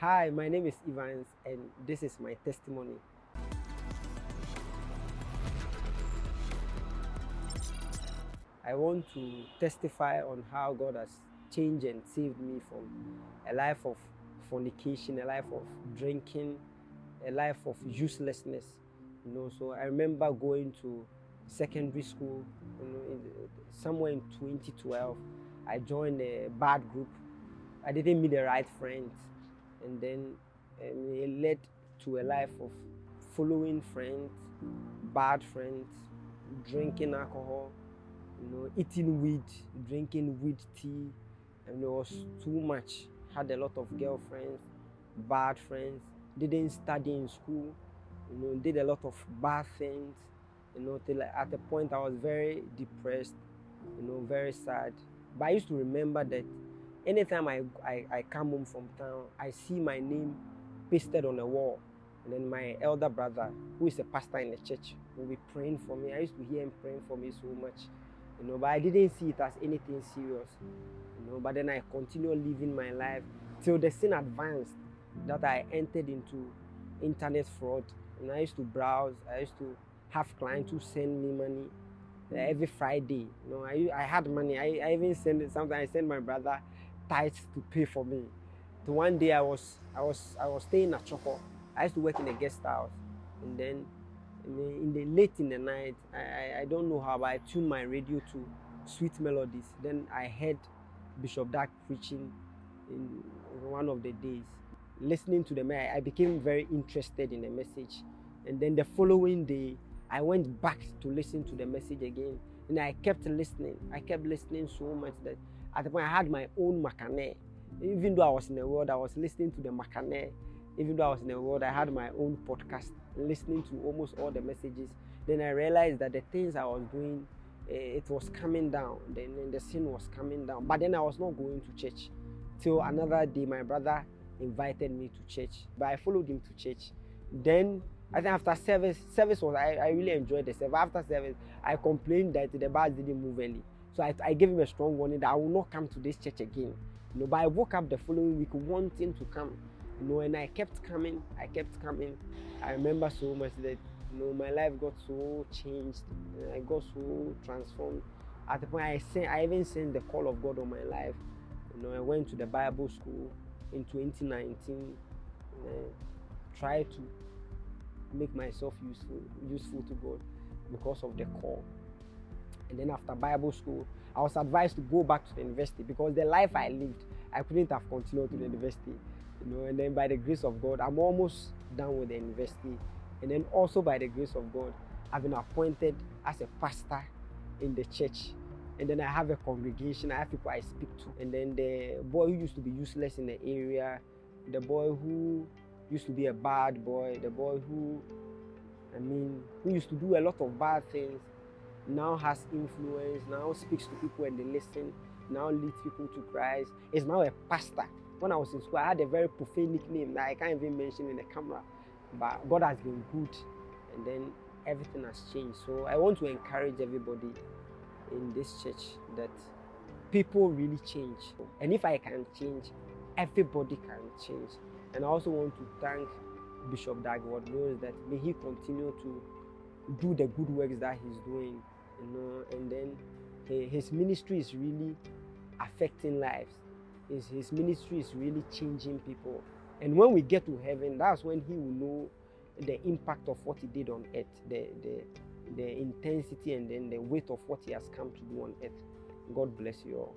Hi, my name is Evans, and this is my testimony. I want to testify on how God has changed and saved me from a life of fornication, a life of drinking, a life of uselessness. So I remember going to secondary school, somewhere in 2012. I joined a bad group. I didn't meet the right friends, and then it led to a life of following friends, bad friends, drinking alcohol, eating weed, drinking weed tea, and it was too much. Had a lot of girlfriends, bad friends, didn't study in school, did a lot of bad things, till at a point I was very depressed, very sad. But I used to remember that anytime I come home from town, I see my name pasted on a wall. And then my elder brother, who is a pastor in the church, will be praying for me. I used to hear him praying for me so much, but I didn't see it as anything serious, But then I continued living my life till the sin advanced that I entered into internet fraud. And I used to browse. I used to have clients who send me money every Friday. I had money. I even send it. Sometimes I send my brother tithes to pay for me. So one day I was staying at Choco. I used to work in a guest house, and then late in the night, I don't know how, but I tuned my radio to sweet melodies. Then I heard Bishop Dark preaching in one of the days. Listening to them, I became very interested in the message. And then the following day, I went back to listen to the message again. And I kept listening. I kept listening so much that at the point I had my own Makane. Even though I was in the world, I was listening to the Makane. Even though I was in the world, I had my own podcast, listening to almost all the messages. Then I realized that the things I was doing, it was coming down. Then the sin was coming down. But then I was not going to church. Till another day, my brother invited me to church. But I followed him to church. Then I think after service was, I really enjoyed the service. After service, I complained that the bus didn't move early. So I gave him a strong warning that I will not come to this church again. But I woke up the following week wanting to come. And I kept coming. I remember so much that my life got so changed. I got so transformed. At the point I even sent the call of God on my life. I went to the Bible school in 2019. Tried to make myself useful to God because of the call. And then after Bible school, I was advised to go back to the university because the life I lived, I couldn't have continued to the university. And then by the grace of God, I'm almost done with the university. And then also by the grace of God, I've been appointed as a pastor in the church. And then I have a congregation, I have people I speak to. And then the boy who used to be useless in the area, the boy who used to be a bad boy, the boy who used to do a lot of bad things, now has influence, now speaks to people and they listen, now leads people to Christ, is now a pastor. When I was in school, I had a very profane nickname that I can't even mention in the camera. But God has been good, and then everything has changed. So I want to encourage everybody in this church that people really change. And if I can change, everybody can change. And I also want to thank Bishop Dagwood, knows that may he continue to do the good works that he's doing, and then his ministry is really affecting lives. His ministry is really changing people. And when we get to heaven, that's when he will know the impact of what he did on earth, the intensity and then the weight of what he has come to do on earth. God bless you all.